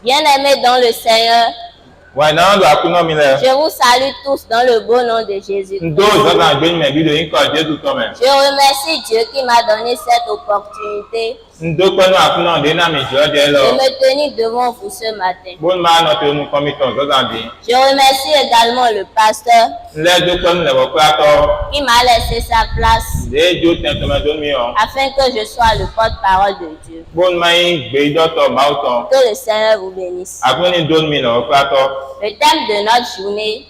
Bien-aimés dans le Seigneur, je vous salue tous dans le beau nom de Jésus. Je remercie Dieu qui m'a donné cette opportunité de me tenir devant vous ce matin. Je remercie également le pasteur qui m'a laissé sa place afin que je sois le porte-parole de Dieu. Que le Seigneur vous bénisse. Le thème de notre journée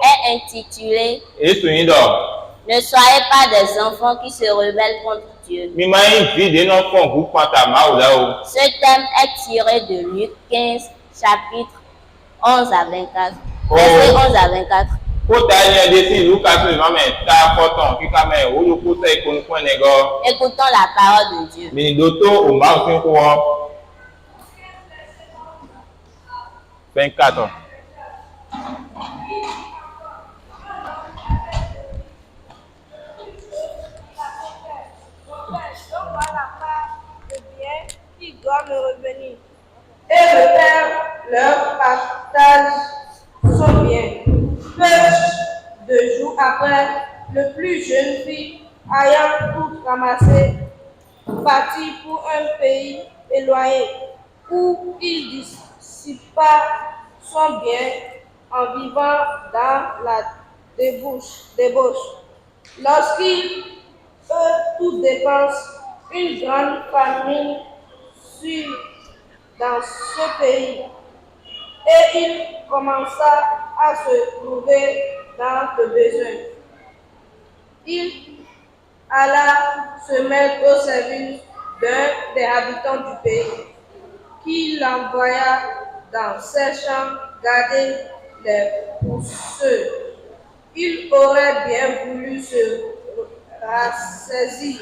est intitulé « Ne soyez pas des enfants qui se rebellent contre Dieu ». Ce thème est tiré de Luc 15, chapitre 11 à 24. Verset 11 à 24. Écoutons la parole de Dieu. Qui doit me revenir. Et le Père leur partage son bien. Peu de jours après, le plus jeune fils, ayant tout ramassé, partit pour un pays éloigné, où il dissipa son bien en vivant dans la débauche. Lorsqu'il eut toute dépense, une grande famine fut dans ce pays, et il commença à se trouver dans le besoin. Il alla se mettre au service d'un des habitants du pays, qui l'envoya dans ses champs garder les pousseux. Il aurait bien voulu se rassasier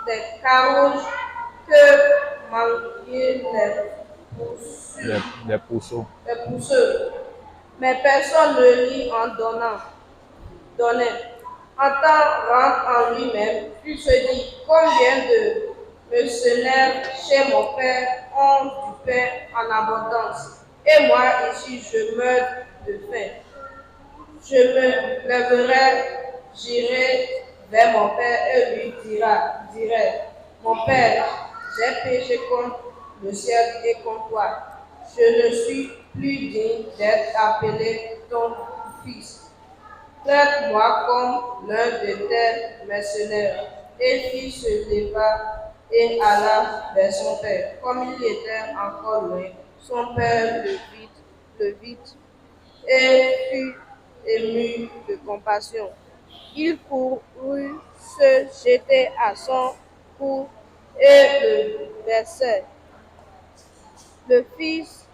des carouges que manquaient les pousseux. Mais personne ne lui en donnait. En temps rentre en lui-même, il se dit, combien de mercenaires chez mon père ont du pain en abondance, et moi ici je meurs de faim. Je me lèverai, j'irai vers mon père et lui dirai, mon père, j'ai péché contre le ciel et contre toi. Je ne suis plus digne d'être appelé ton fils. Traite-moi comme l'un de tes mercenaires. Et il se leva et alla vers son père. Comme il était encore loin, son père le vit et fut ému de compassion. Il courut se jeter à son cou et le baisait. Le fils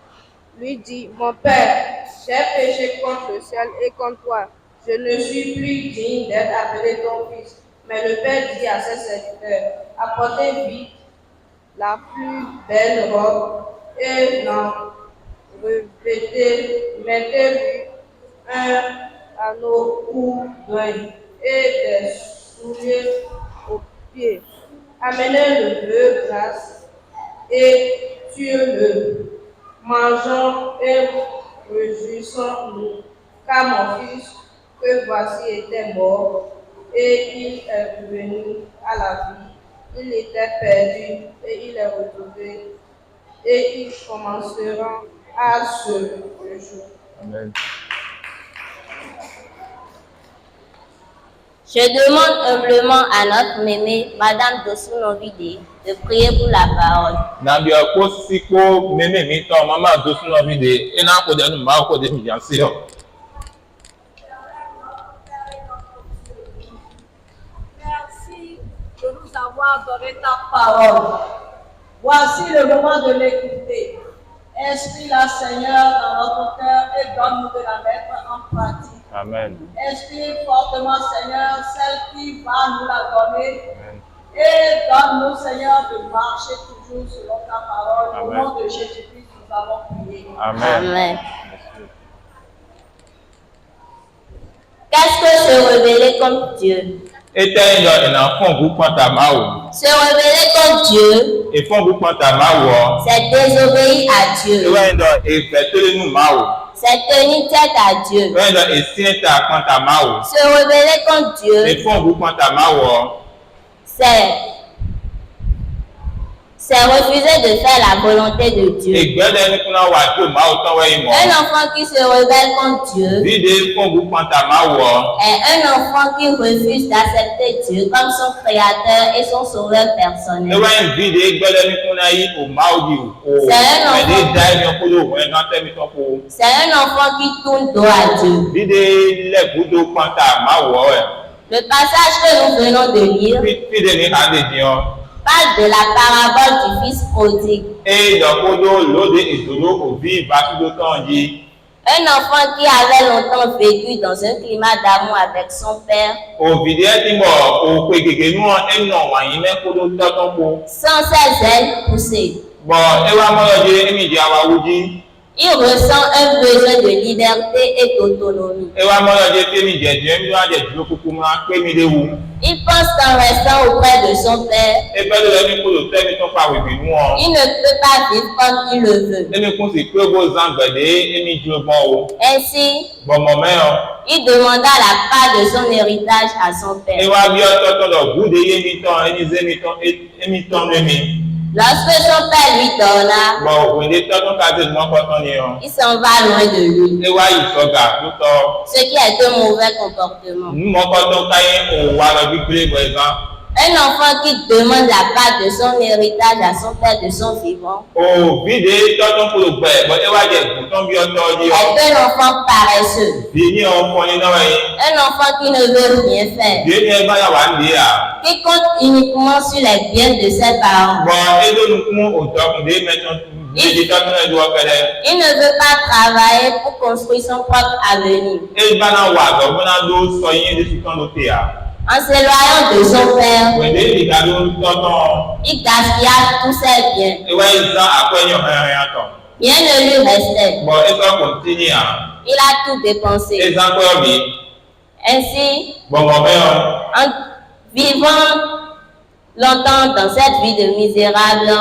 lui dit, mon père, j'ai péché contre le ciel et contre toi. Je ne suis plus digne d'être appelé ton fils. Mais le père dit à ses serviteurs, apportez vite la plus belle robe et l'en revêtez, mettez-lui un anneau au doigt et des souliers aux pieds. Amenez le bœuf grasse et tuez-le. Mangeons et réjouissons-nous, car mon fils, que voici, était mort et il est revenu à la vie. Il était perdu et il est retrouvé, et ils commenceront à se réjouir. Amen. Je demande humblement à notre mémé, Madame Dosunovide, de prier pour la parole. Merci de nous avoir donné ta parole. Voici le moment de l'écouter. Inscris-la, Seigneur, dans notre cœur et donne-nous de la mettre en pratique. Amen. Inspire fortement, Seigneur, celle qui va nous la donner. Amen. Et donne-nous, Seigneur, de marcher toujours selon ta parole. Amen. Au nom de Jésus-Christ, nous avons prié. Amen. Amen. Qu'est-ce que se rebeller contre Dieu? Et t'as un enfant vous prend ta main. Se rebeller contre Dieu, Et font vous prend ta main. c'est désobéir à Dieu. Et fait tout le nous main. C'est tenir tête à Dieu. Et si t'as prend ta main. Se rebeller contre Dieu, Et font vous prend ta main. c'est refuser de faire la volonté de Dieu. Et Un enfant qui se rebelle contre Dieu est un enfant qui refuse d'accepter Dieu comme son créateur et son sauveur personnel. C'est un enfant qui tourne dos à Dieu. Le passage que nous venons de lire parle de la parabole du fils prodigue. Un enfant qui avait longtemps vécu dans un climat d'amour avec son père, sans ses ailes poussées. Il ressent un besoin de liberté et d'autonomie. Il pense qu'en restant auprès de son père, il ne peut pas vivre comme il le veut. Ainsi, il demanda la part de son héritage à son père. Lorsque son père lui donna, il s'en va loin de lui, ce qui est un mauvais comportement. Un enfant qui demande la part de son héritage à son père de son vivant est un enfant paresseux, un enfant qui ne veut rien faire, qui compte uniquement sur les biens de ses parents. Il ne veut pas travailler pour construire son propre avenir. En s'éloignant de son père, il gaspilla tous ses biens. Rien ne lui restait. Il a tout dépensé. Ainsi, en vivant longtemps dans cette vie de misérable,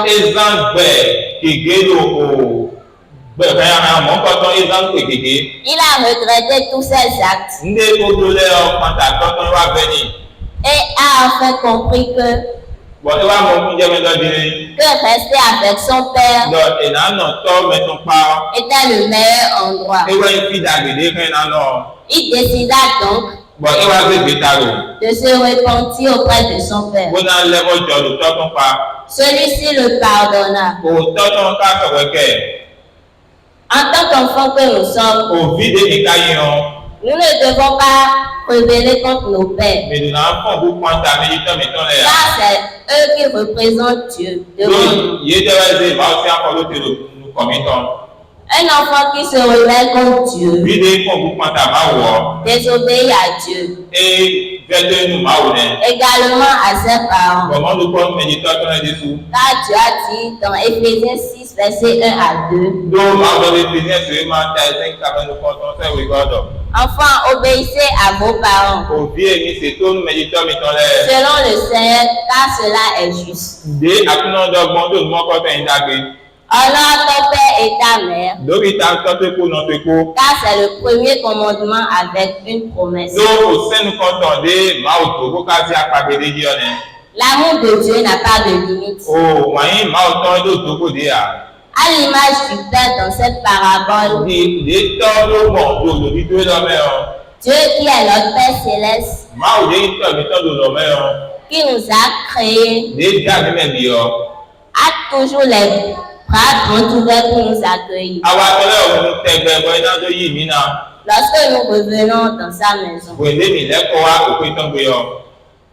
il a regretté tous ses actes et a enfin compris que rester avec son père était le meilleur endroit. Il décida donc de se repentir auprès de son père. Celui-ci le pardonna. En tant qu'enfants que nous sommes, nous ne devons pas rebeller contre nos pères, car c'est eux qui représentent Dieu devant nous. Un enfant qui se rebelle contre Dieu désobéit à Dieu, également à ses parents. Car Dieu a dit dans Éphésiens 6, versets 1 à 2, enfants, obéissez à vos parents, selon le Seigneur, car cela est juste. Honore ton père et ta mère, car c'est le premier commandement avec une promesse. L'amour de Dieu n'a pas de limite. À l'image du Père dans cette parabole, Dieu qui est notre Père céleste, qui nous a créés, a toujours les bras grands ouverts pour nous accueillir. Lorsque nous revenons dans sa maison,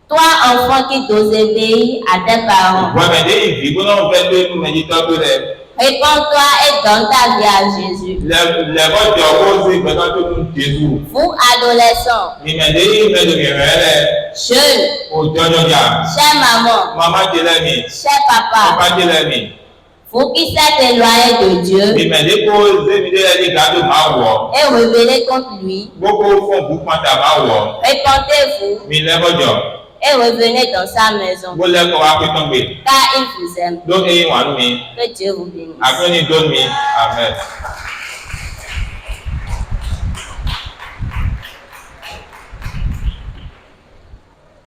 toi, enfant qui désobéis à tes parents, réponds-toi et donne ta vie à Jésus. Vous, adolescents, jeunes, chère maman, cher papa, vous qui s'êtes éloignés de Dieu et rebellés contre lui, répentez-vous et revenez dans sa maison. Car il vous aime. Que Dieu vous bénisse. Amen.